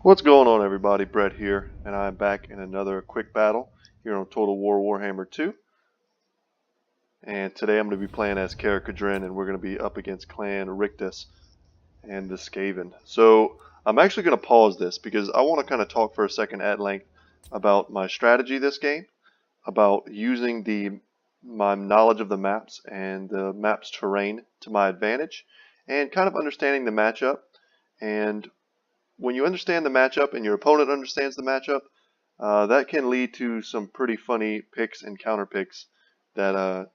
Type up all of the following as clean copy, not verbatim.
What's going on, everybody? Brett here, and I'm back in another quick battle here on Total War Warhammer 2. And today I'm going to be playing as Karakadrin, and we're going to be up against Clan Rictus and the Skaven. So I'm actually going to pause this because I want to kind of talk for a second at length about my strategy this game, about using my knowledge of the maps and the map's terrain to my advantage, and kind of understanding the matchup. And when you understand the matchup and your opponent understands the matchup, that can lead to some pretty funny picks and counter picks that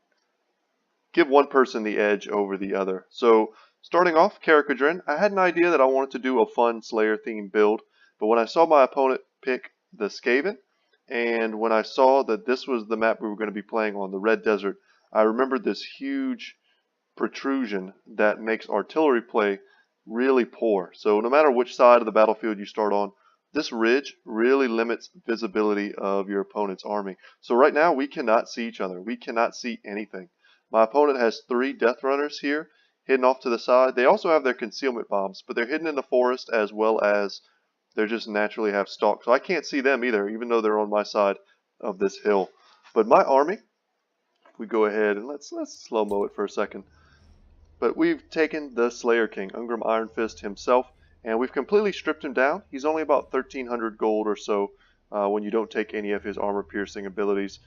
give one person the edge over the other. So starting off, Karakadrin, I had an idea that I wanted to do a fun Slayer themed build, but when I saw my opponent pick the Skaven, and when I saw that this was the map we were going to be playing on, the Red Desert, I remembered this huge protrusion that makes artillery play really poor. So no matter which side of the battlefield you start on, this ridge really limits visibility of your opponent's army. So right now we cannot see each other. We cannot see anything. My opponent has 3 Death Runners here hidden off to the side. They also have their concealment bombs, but they're hidden in the forest as well as they just naturally have stalks. So I can't see them either, even though they're on my side of this hill. But my army, if we go ahead and let's slow-mo it for a second. But we've taken the Slayer King, Ungrim Iron Fist himself, and we've completely stripped him down. He's only about 1,300 gold or so when you don't take any of his armor-piercing abilities.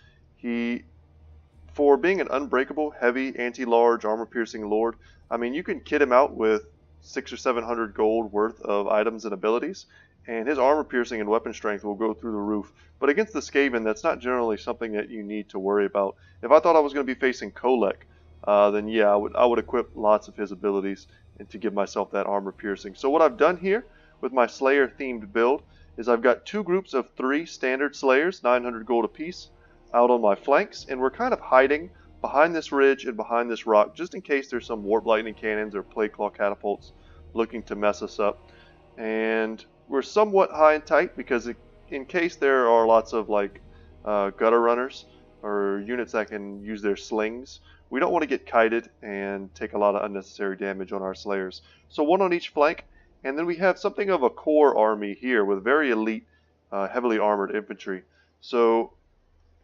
For being an unbreakable, heavy, anti-large, armor-piercing lord, I mean, you can kit him out with 600 or 700 gold worth of items and abilities, and his armor-piercing and weapon strength will go through the roof. But against the Skaven, that's not generally something that you need to worry about. If I thought I was going to be facing Kolek, then yeah, I would equip lots of his abilities and to give myself that armor piercing. So what I've done here with my Slayer themed build is I've got 2 groups of 3 standard Slayers, 900 gold apiece, out on my flanks, and we're kind of hiding behind this ridge and behind this rock just in case there's some warp lightning cannons or plague claw catapults looking to mess us up. And we're somewhat high and tight because in case there are lots of like gutter runners or units that can use their slings, we don't want to get kited and take a lot of unnecessary damage on our Slayers. So 1 on each flank, and then we have something of a core army here with very elite, heavily armored infantry. So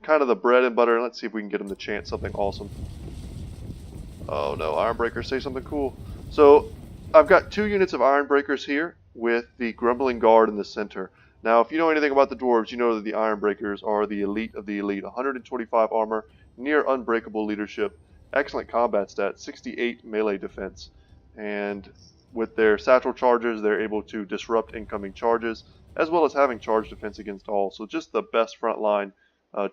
kind of the bread and butter. Let's see if we can get them to chant something awesome. Oh no, Ironbreakers, say something cool. So I've got 2 units of Ironbreakers here with the Grumbling Guard in the center. Now, if you know anything about the dwarves, you know that the Ironbreakers are the elite of the elite. 125 armor, near unbreakable leadership, excellent combat stats, 68 melee defense. And with their satchel charges, they're able to disrupt incoming charges, as well as having charge defense against all. So just the best frontline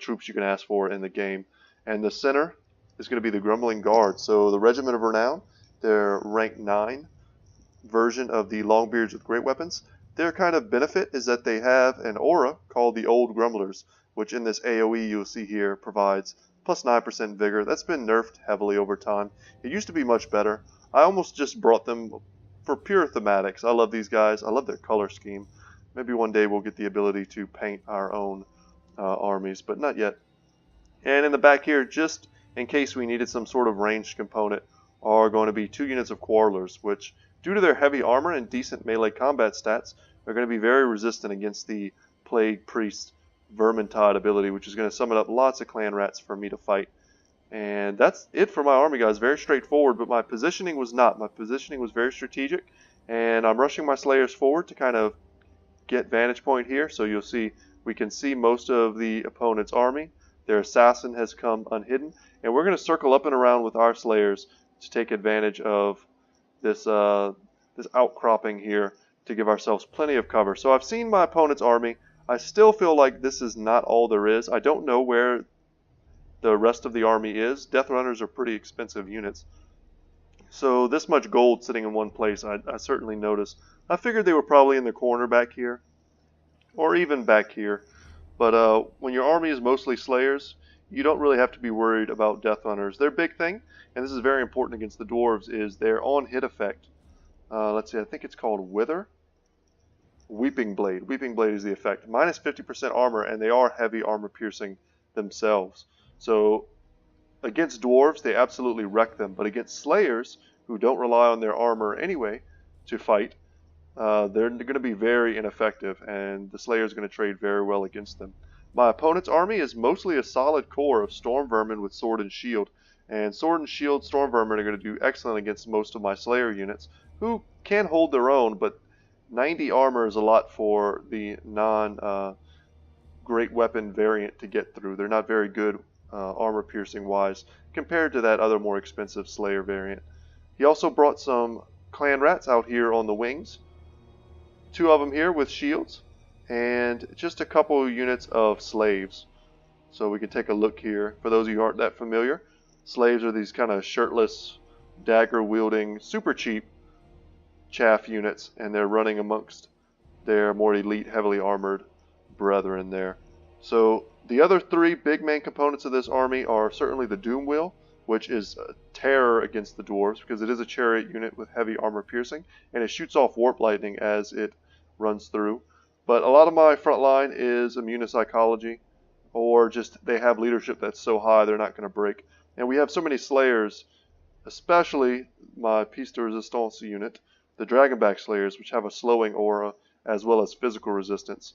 troops you can ask for in the game. And the center is going to be the Grumbling Guard. So the Regiment of Renown, their rank 9 version of the Longbeards with great weapons. Their kind of benefit is that they have an aura called the Old Grumblers, which in this AoE you'll see here provides plus 9% vigor. That's been nerfed heavily over time. It used to be much better. I almost just brought them for pure thematics. I love these guys. I love their color scheme. Maybe one day we'll get the ability to paint our own armies, but not yet. And in the back here, just in case we needed some sort of ranged component, are going to be 2 units of Quarrelers, which, due to their heavy armor and decent melee combat stats, are going to be very resistant against the Plague Priest Vermintide ability, which is going to summon up lots of clan rats for me to fight. And that's it for my army, guys. Very straightforward, but my positioning was not. My positioning was very strategic, and I'm rushing my Slayers forward to kind of get vantage point here. So you'll see we can see most of the opponent's army. Their assassin has come unhidden, and we're going to circle up and around with our Slayers to take advantage of this outcropping here to give ourselves plenty of cover. So I've seen my opponent's army. I still feel like this is not all there is. I don't know where the rest of the army is. Death Runners are pretty expensive units. So this much gold sitting in one place, I certainly noticed. I figured they were probably in the corner back here, or even back here. But when your army is mostly Slayers, you don't really have to be worried about Death Runners. Their big thing, and this is very important against the Dwarves, is their on-hit effect. Let's see, I think it's called Wither. Weeping Blade. Weeping Blade is the effect. Minus 50% armor, and they are heavy armor piercing themselves. So against Dwarves, they absolutely wreck them. But against Slayers, who don't rely on their armor anyway to fight, they're going to be very ineffective, and the Slayer is going to trade very well against them. My opponent's army is mostly a solid core of Storm Vermin with Sword and Shield, and Sword and Shield Storm Vermin are going to do excellent against most of my Slayer units, who can hold their own, but 90 armor is a lot for the non-great weapon variant to get through. They're not very good armor piercing wise compared to that other more expensive Slayer variant. He also brought some clan rats out here on the wings. 2 of them here with shields, and just a couple units of slaves. So we can take a look here. For those of you who aren't that familiar, slaves are these kind of shirtless, dagger-wielding, super cheap chaff units, and they're running amongst their more elite, heavily armored brethren there. So the other 3 big main components of this army are certainly the Doom Wheel, which is a terror against the dwarves because it is a chariot unit with heavy armor piercing, and it shoots off warp lightning as it runs through. But a lot of my front line is immune to psychology, or just they have leadership that's so high they're not going to break. And we have so many Slayers, especially my Piece de Resistance unit, the Dragonback Slayers, which have a slowing aura as well as physical resistance.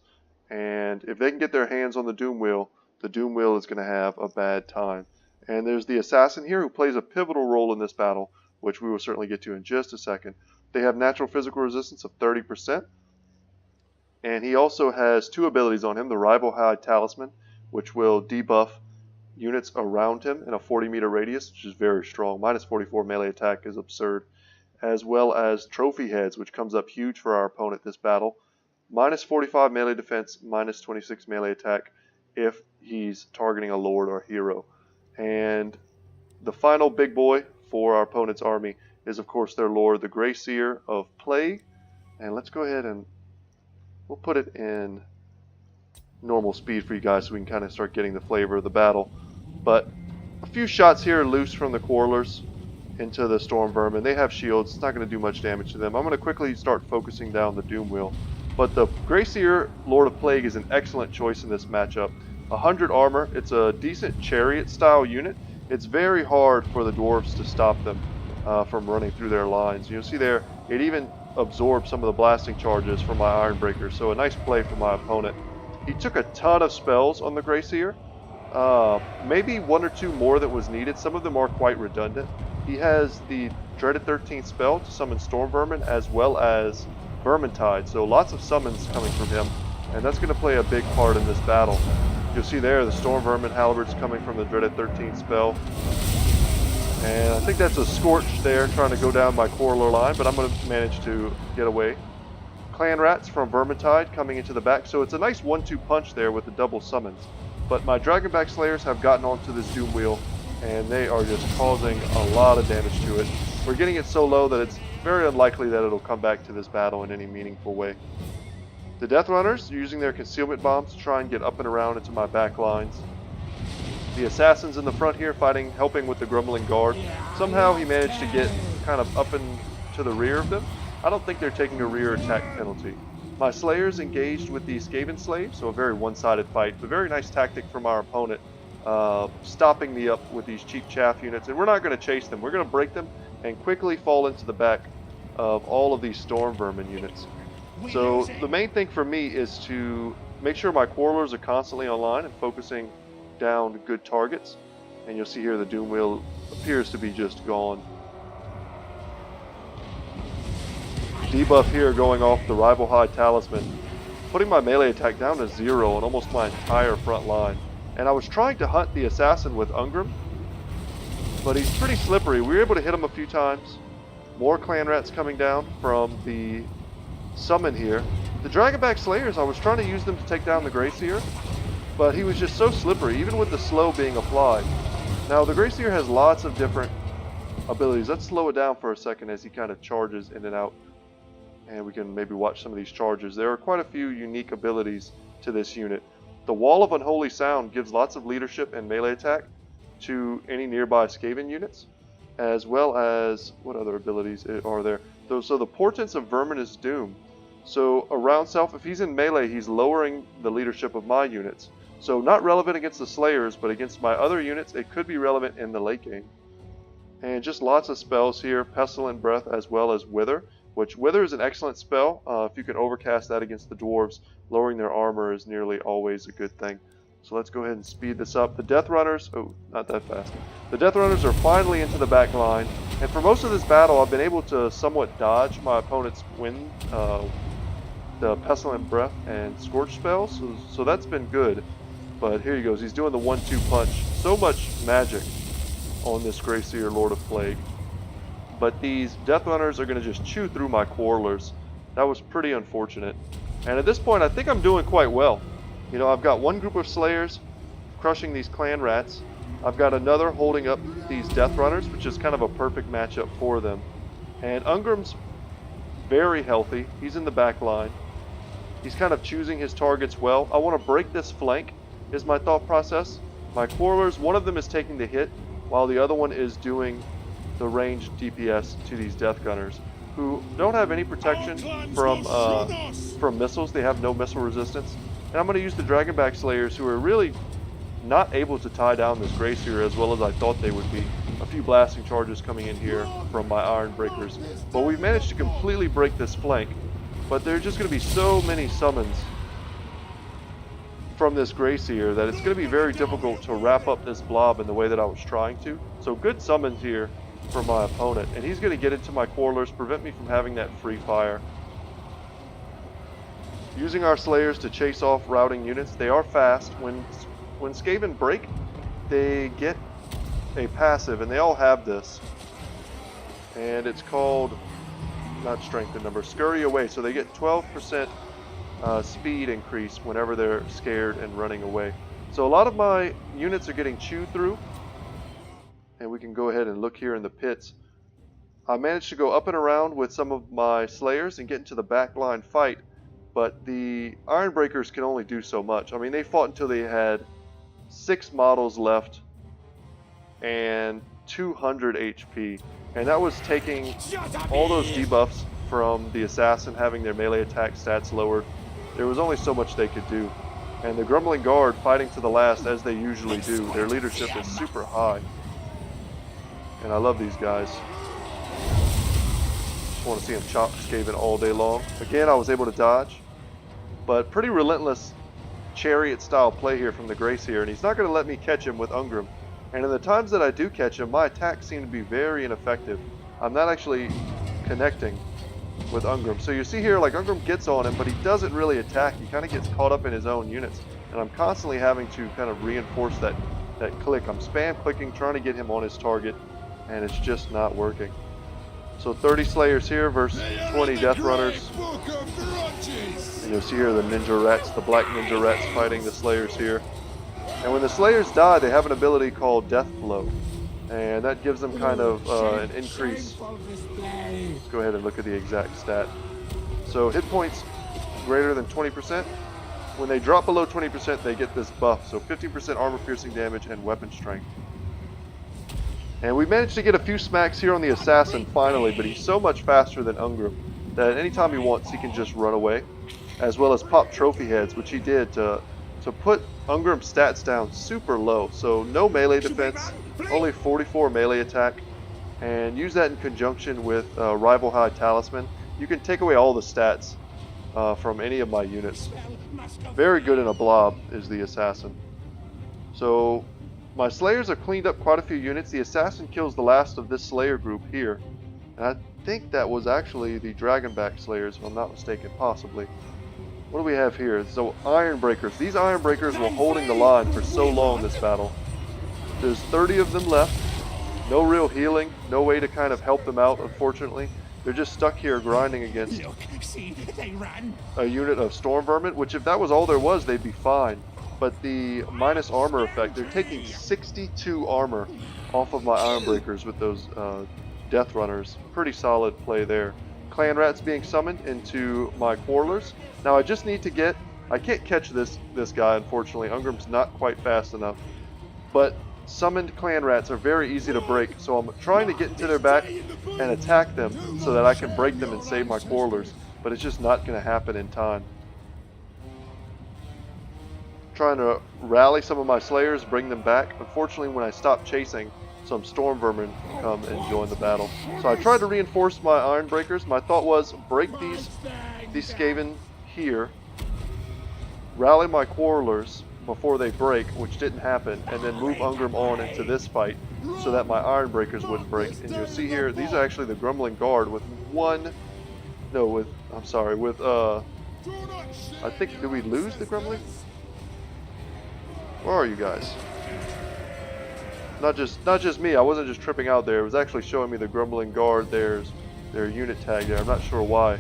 And if they can get their hands on the Doom Wheel is going to have a bad time. And there's the Assassin here who plays a pivotal role in this battle, which we will certainly get to in just a second. They have natural physical resistance of 30%. And he also has 2 abilities on him, the Rival High Talisman, which will debuff units around him in a 40-meter radius, which is very strong. Minus 44 melee attack is absurd. As well as Trophy Heads, which comes up huge for our opponent this battle. Minus 45 melee defense, minus 26 melee attack if he's targeting a lord or hero. And the final big boy for our opponent's army is, of course, their lord, the Grey Seer of Plague. And let's go ahead and we'll put it in normal speed for you guys so we can kind of start getting the flavor of the battle. But a few shots here loose from the Quarrelers into the Storm Vermin. They have shields. It's not going to do much damage to them. I'm going to quickly start focusing down the Doom Wheel. But the Grey Seer Lord of Plague is an excellent choice in this matchup. 100 armor. It's a decent chariot style unit. It's very hard for the dwarves to stop them from running through their lines. You'll see there, it even absorbed some of the blasting charges from my Iron Breaker. So a nice play from my opponent. He took a ton of spells on the Grey Seer. Maybe 1 or 2 more that was needed. Some of them are quite redundant. He has the dreaded 13th spell to summon Storm Vermin as well as Vermintide. So lots of summons coming from him. And that's going to play a big part in this battle. You'll see there the Storm Vermin halberds coming from the dreaded 13th spell. And I think that's a Scorch there trying to go down my Quarreler line, but I'm going to manage to get away. Clan Rats from Vermintide coming into the back. So it's a nice 1-2 punch there with the double summons. But my Dragonback Slayers have gotten onto this Doom Wheel, and they are just causing a lot of damage to it. We're getting it so low that it's very unlikely that it'll come back to this battle in any meaningful way. The Death Runners are using their concealment bombs to try and get up and around into my back lines. The Assassins in the front here helping with the Grumbling Guard. Somehow he managed to get kind of up and to the rear of them. I don't think they're taking a rear attack penalty. My Slayers engaged with the Skaven Slaves, so a very one-sided fight, but very nice tactic from our opponent, stopping me up with these cheap chaff units. And we're not going to chase them. We're going to break them and quickly fall into the back of all of these Storm Vermin units. So the main thing for me is to make sure my Quarrelers are constantly online and focusing down good targets. And you'll see here the Doom Wheel appears to be just gone. Debuff here going off the Rival High Talisman, putting my melee attack down to 0 on almost my entire front line. And I was trying to hunt the Assassin with Ungrim, but he's pretty slippery. We were able to hit him a few times. More Clan Rats coming down from the summon here. The Dragonback Slayers, I was trying to use them to take down the Grey Seer, but he was just so slippery, even with the slow being applied. Now the Grey Seer has lots of different abilities. Let's slow it down for a second as he kind of charges in and out. And we can maybe watch some of these charges. There are quite a few unique abilities to this unit. The Wall of Unholy Sound gives lots of leadership and melee attack to any nearby Skaven units, as well as, what other abilities are there? So the Portents of Verminous Doom. So around self, if he's in melee, he's lowering the leadership of my units. So not relevant against the Slayers, but against my other units, it could be relevant in the late game. And just lots of spells here, Pestilent Breath as well as Wither. which Wither is an excellent spell. If you can overcast that against the dwarves, lowering their armor is nearly always a good thing. So let's go ahead and speed this up. The Death Runners, oh, not that fast. The Death Runners are finally into the back line, and for most of this battle, I've been able to somewhat dodge my opponent's wind, the Pestilent Breath and Scorch spells, so that's been good. But here he goes, he's doing the 1-2 punch. So much magic on this Greyseer Lord of Plague. But these Death Runners are going to just chew through my Quarrelers. That was pretty unfortunate. And at this point, I think I'm doing quite well. You know, I've got one group of Slayers crushing these Clan Rats. I've got another holding up these Death Runners, which is kind of a perfect matchup for them. And Ungrim's very healthy. He's in the back line. He's kind of choosing his targets well. I want to break this flank, is my thought process. My Quarrelers, one of them is taking the hit, while the other one is doing the ranged DPS to these Death Gunners, who don't have any protection from missiles. They have no missile resistance. And I'm going to use the Dragonback Slayers, who are really not able to tie down this Greyseer as well as I thought they would be. A few blasting charges coming in here from my Iron Breakers. But we've managed to completely break this flank. But there are just going to be so many summons from this Greyseer that it's going to be very difficult to wrap up this blob in the way that I was trying to. So good summons here for my opponent. And he's going to get into my Quarrelers, prevent me from having that free fire. Using our Slayers to chase off routing units. They are fast. When Skaven break, they get a passive, and they all have this. And it's called, not strength in number, scurry away. So they get 12% speed increase whenever they're scared and running away. So a lot of my units are getting chewed through. And we can go ahead and look here in the pits. I managed to go up and around with some of my Slayers and get into the backline fight. But the Iron Breakers can only do so much. I mean, they fought until they had 6 models left and 200 HP. And that was taking all those debuffs from the Assassin having their melee attack stats lowered. There was only so much they could do. And the Grumbling Guard fighting to the last, as they usually do. Their leadership is super high. And I love these guys. Just want to see them chop Skaven all day long. Again, I was able to dodge. But pretty relentless chariot style play here from the Greyseer, and he's not going to let me catch him with Ungrim. And in the times that I do catch him, my attacks seem to be very ineffective. I'm not actually connecting with Ungrim. So you see here, like, Ungrim gets on him, but he doesn't really attack. He kind of gets caught up in his own units. And I'm constantly having to kind of reinforce that click. I'm spam clicking, trying to get him on his target, and it's just not working. So 30 Slayers here versus 20 Death Runners. And you'll see here the Ninja Rats, the Black Ninja Rats fighting the Slayers here. And when the Slayers die, they have an ability called Death Blow. And that gives them kind of an increase. Let's go ahead and look at the exact stat. So hit points greater than 20%. When they drop below 20%, they get this buff. So 50% armor piercing damage and weapon strength. And we managed to get a few smacks here on the Assassin finally, but he's so much faster than Ungrim that anytime he wants, he can just run away. As well as pop trophy heads, which he did to put Ungrim's stats down super low. So no melee defense, only 44 melee attack. And use that in conjunction with Rival High Talisman. You can take away all the stats from any of my units. Very good in a blob is the Assassin. So my Slayers have cleaned up quite a few units. The Assassin kills the last of this Slayer group here. And I think that was actually the Dragonback Slayers, if I'm not mistaken, possibly. What do we have here? So Iron Breakers. These Iron Breakers were holding the line for so long this battle. There's 30 of them left. No real healing. No way to kind of help them out, unfortunately. They're just stuck here grinding against a unit of Storm Vermin, which if that was all there was, they'd be fine. But the minus armor effect, they're taking 62 armor off of my Iron Breakers with those Death Runners. Pretty solid play there. Clan Rats being summoned into my Quarrelers. Now I just need to get, I can't catch this guy unfortunately. Ungrim's not quite fast enough. But summoned Clan Rats are very easy to break, so I'm trying to get into their back and attack them so that I can break them and save my Quarrelers. But it's just not going to happen in time. Trying to rally some of my Slayers, bring them back. Unfortunately, when I stop chasing, some storm vermin come and join the battle. So I tried to reinforce my iron breakers. My thought was break these Skaven here, rally my quarrelers before they break, which didn't happen, and then move Ungrim on into this fight so that my iron breakers wouldn't break. And you'll see here, these are actually the Grumbling Guard with I think, did we lose the Grumbling? Where are you guys? Not just me, I wasn't just tripping out there, it was actually showing me the Grumbling Guard, their unit tag there, I'm not sure why.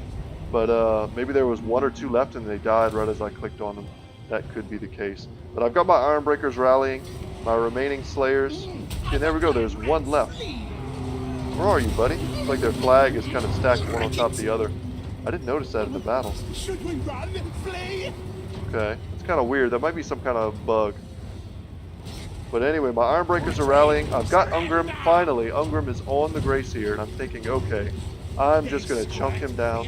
But maybe there was 1 or 2 left and they died right as I clicked on them. That could be the case. But I've got my Iron Breakers rallying, my remaining Slayers. And there we go, there's 1 left. Where are you, buddy? It's like their flag is kind of stacked one on top of the other. I didn't notice that in the battle. Should we run and flee? Okay, it's kind of weird. That might be some kind of bug. But anyway, my Iron Breakers are rallying. I've got Ungrim. Finally, Ungrim is on the Gracier, and I'm thinking, okay, I'm just going to chunk him down.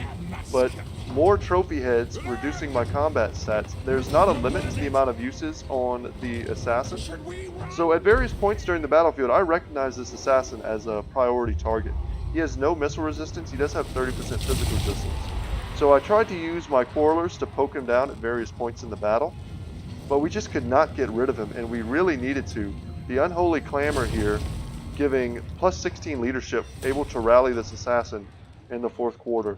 But more trophy heads, reducing my combat stats. There's not a limit to the amount of uses on the assassin. So at various points during the battlefield, I recognize this assassin as a priority target. He has no missile resistance. He does have 30% physical resistance. So I tried to use my quarrelers to poke him down at various points in the battle, but we just could not get rid of him, and we really needed to. The Unholy Clamor here, giving plus 16 leadership, able to rally this assassin in the 4th quarter.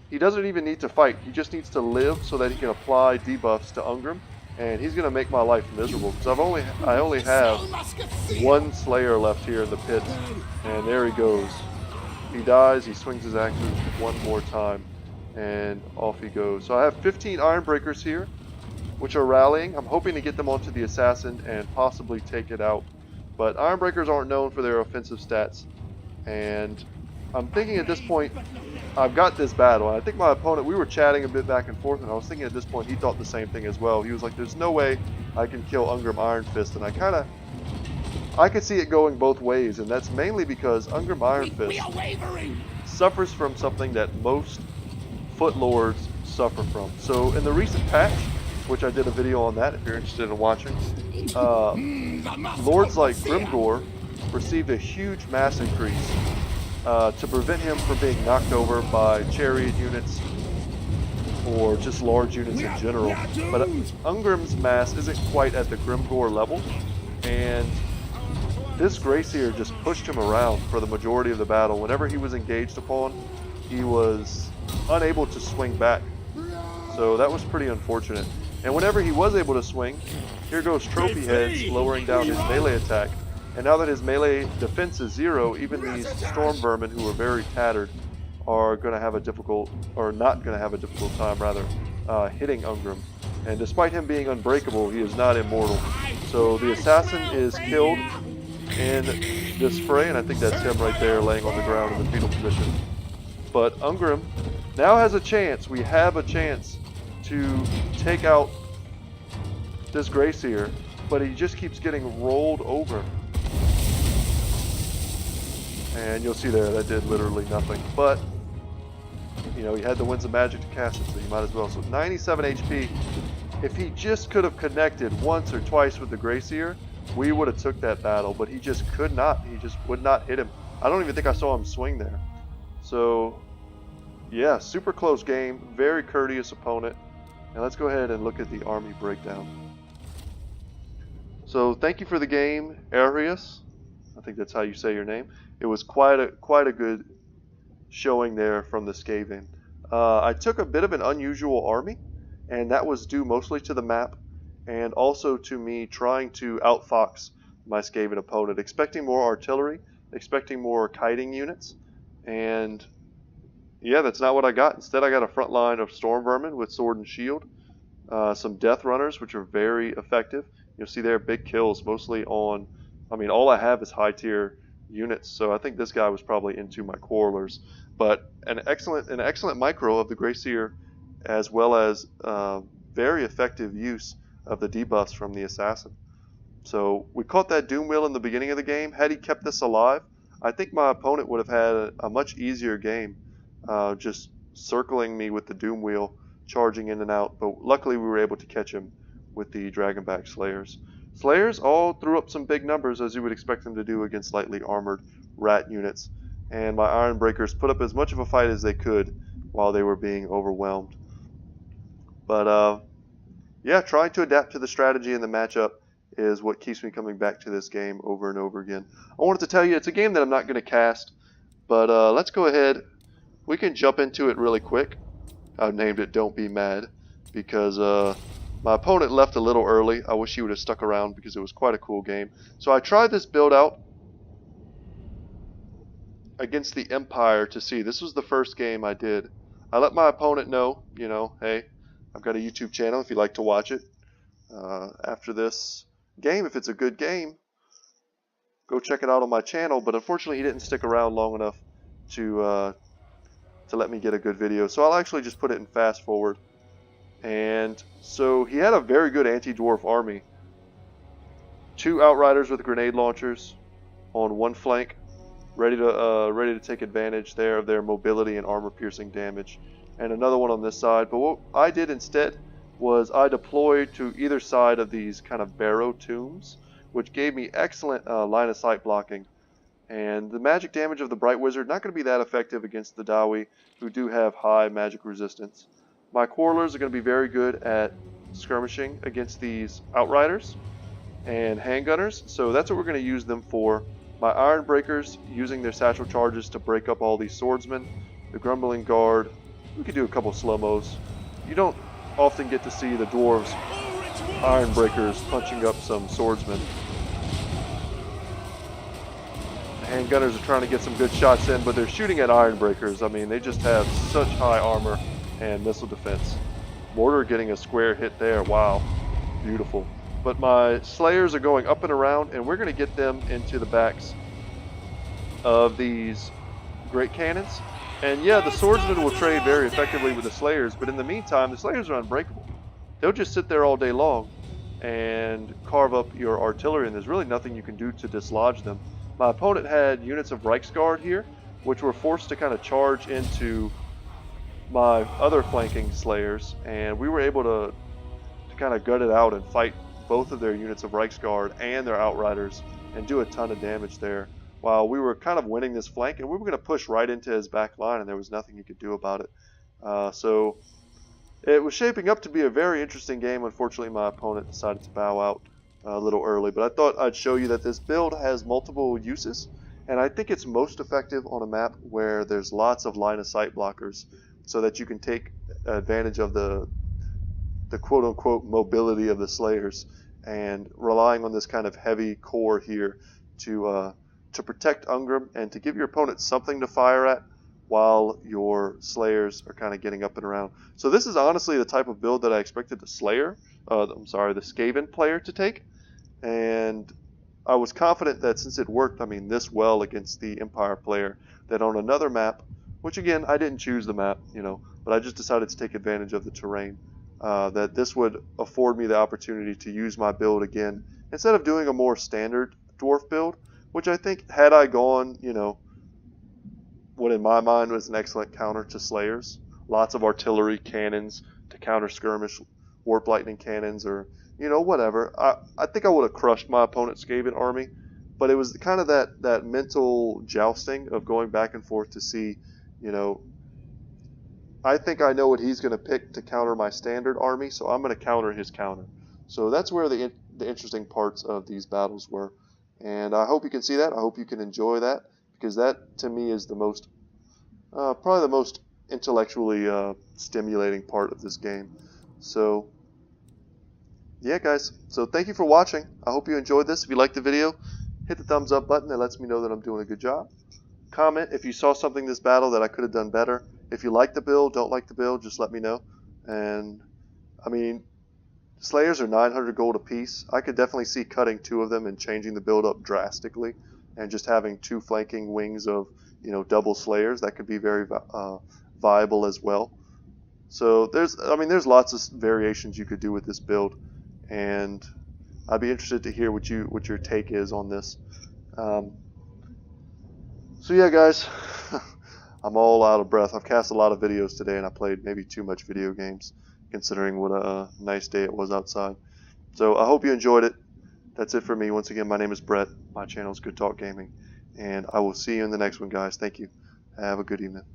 He doesn't even need to fight. He just needs to live so that he can apply debuffs to Ungrim, and he's going to make my life miserable because I only have 1 Slayer left here in the pit, and there he goes. He dies. He swings his axes 1 more time, and off he goes. So I have 15 Iron Breakers here, which are rallying. I'm hoping to get them onto the assassin and possibly take it out. But Iron Breakers aren't known for their offensive stats, and I'm thinking at this point, I've got this battle. I think my opponent, we were chatting a bit back and forth, and I was thinking at this point he thought the same thing as well. He was like, there's no way I can kill Ungrim Iron Fist, and I could see it going both ways, and that's mainly because Ungrim Iron Fist suffers from something that most Foot Lords suffer from. So in the recent patch, which I did a video on that if you're interested in watching, Lords like Grimgor received a huge mass increase to prevent him from being knocked over by chariot units or just large units in general. But Ungrim's mass isn't quite at the Grimgor level, and this Gracier just pushed him around for the majority of the battle. Whenever he was engaged upon, he was unable to swing back. So that was pretty unfortunate. And whenever he was able to swing, here goes Trophy Heads lowering down his melee attack. And now that his melee defense is 0, even these Storm Vermin, who are very tattered, are going to have a difficult, or not going to have a difficult time, rather, hitting Ungrim. And despite him being unbreakable, he is not immortal. So the assassin is killed in this fray, and I think that's him right there laying on the ground in the fetal position. But Ungrim now has a chance. We have a chance to take out this Gracier, but he just keeps getting rolled over. And you'll see there, that did literally nothing. But, you know, he had the Winds of Magic to cast it, so you might as well. So 97 HP. If he just could have connected once or twice with the Gracier, we would have took that battle, but he just could not. He just would not hit him. I don't even think I saw him swing there. So, yeah, super close game. Very courteous opponent. And let's go ahead and look at the army breakdown. So, thank you for the game, Arius. I think that's how you say your name. It was quite a good showing there from the Skaven. I took a bit of an unusual army, and that was due mostly to the map, and also to me trying to outfox my Skaven opponent, expecting more artillery, expecting more kiting units, and yeah, that's not what I got. Instead, I got a front line of Storm Vermin with sword and shield, some Death Runners, which are very effective. You'll see there big kills, mostly on, I mean, all I have is high tier units, so I think this guy was probably into my quarrelers. But an excellent micro of the Gracier, as well as very effective use of the debuffs from the assassin. So we caught that Doom Wheel in the beginning of the game. Had he kept this alive, I think my opponent would have had a much easier game, just circling me with the Doom Wheel, charging in and out. But luckily we were able to catch him with the Dragonback Slayers. Slayers all threw up some big numbers, as you would expect them to do against lightly armored rat units, and my Iron Breakers put up as much of a fight as they could while they were being overwhelmed. But yeah, trying to adapt to the strategy and the matchup is what keeps me coming back to this game over and over again. I wanted to tell you it's a game that I'm not going to cast, but let's go ahead. We can jump into it really quick. I've named it Don't Be Mad because my opponent left a little early. I wish he would have stuck around because it was quite a cool game. So I tried this build out against the Empire to see. This was the first game I did. I let my opponent know, hey, I've got a YouTube channel if you'd like to watch it. After this game, if it's a good game, go check it out on my channel. But unfortunately, he didn't stick around long enough to let me get a good video. So I'll actually just put it in fast forward. And so he had a very good anti-dwarf army. 2 outriders with grenade launchers on one flank, ready to take advantage there of their mobility and armor-piercing damage, and another one on this side. But what I did instead was I deployed to either side of these kind of barrow tombs, which gave me excellent line of sight blocking. And the magic damage of the Bright Wizard not going to be that effective against the Dawi, who do have high magic resistance. My Quarrelers are going to be very good at skirmishing against these Outriders and Handgunners, so that's what we're going to use them for. My Iron Breakers using their satchel charges to break up all these swordsmen. The Grumbling Guard, we could do a couple slow-mos. You don't often get to see the dwarves Iron Breakers punching up some swordsmen. The Handgunners are trying to get some good shots in, but they're shooting at Iron Breakers. I mean, they just have such high armor and missile defense. Mortar getting a square hit there. Wow, beautiful. But my Slayers are going up and around, and we're going to get them into the backs of these great cannons. And yeah, the swordsmen will trade very effectively with the Slayers, but in the meantime, the Slayers are unbreakable. They'll just sit there all day long and carve up your artillery, and there's really nothing you can do to dislodge them. My opponent had units of Reichsguard here, which were forced to kind of charge into my other flanking Slayers, and we were able to kind of gut it out and fight both of their units of Reichsguard and their Outriders and do a ton of damage there while we were kind of winning this flank, and we were going to push right into his back line, and there was nothing he could do about it. So it was shaping up to be a very interesting game. Unfortunately, my opponent decided to bow out a little early, but I thought I'd show you that this build has multiple uses, and I think it's most effective on a map where there's lots of line of sight blockers so that you can take advantage of the quote-unquote mobility of the Slayers, and relying on this kind of heavy core here to protect Ungram and to give your opponent something to fire at while your Slayers are kind of getting up and around. So this is honestly the type of build that I expected the Skaven player to take, and I was confident that since it worked, this well against the Empire player, that on another map, which again, I didn't choose the map, but I just decided to take advantage of the terrain, that this would afford me the opportunity to use my build again, instead of doing a more standard dwarf build, which I think had I gone, what in my mind was an excellent counter to Slayers, lots of artillery cannons to counter skirmish, warp lightning cannons, or whatever, I think I would have crushed my opponent's Skaven army. But it was kind of that mental jousting of going back and forth to see, I think I know what he's going to pick to counter my standard army, so I'm going to counter his counter. So that's where the interesting parts of these battles were. And I hope you can see that. I hope you can enjoy that, because that, to me, is the most, probably the most intellectually stimulating part of this game. So, yeah, guys. So thank you for watching. I hope you enjoyed this. If you liked the video, hit the thumbs up button. That lets me know that I'm doing a good job. Comment if you saw something in this battle that I could have done better. If you like the build, don't like the build, just let me know. And, Slayers are 900 gold apiece. I could definitely see cutting 2 of them and changing the build up drastically, and just having 2 flanking wings of, double Slayers. That could be very viable as well. So there's lots of variations you could do with this build, and I'd be interested to hear what your take is on this. So yeah, guys, I'm all out of breath. I've cast a lot of videos today, and I played maybe too much video games, considering what a nice day it was outside. So I hope you enjoyed it. That's it for me. Once again, my name is Brett. My channel is Good Talk Gaming. And I will see you in the next one, guys. Thank you. Have a good evening.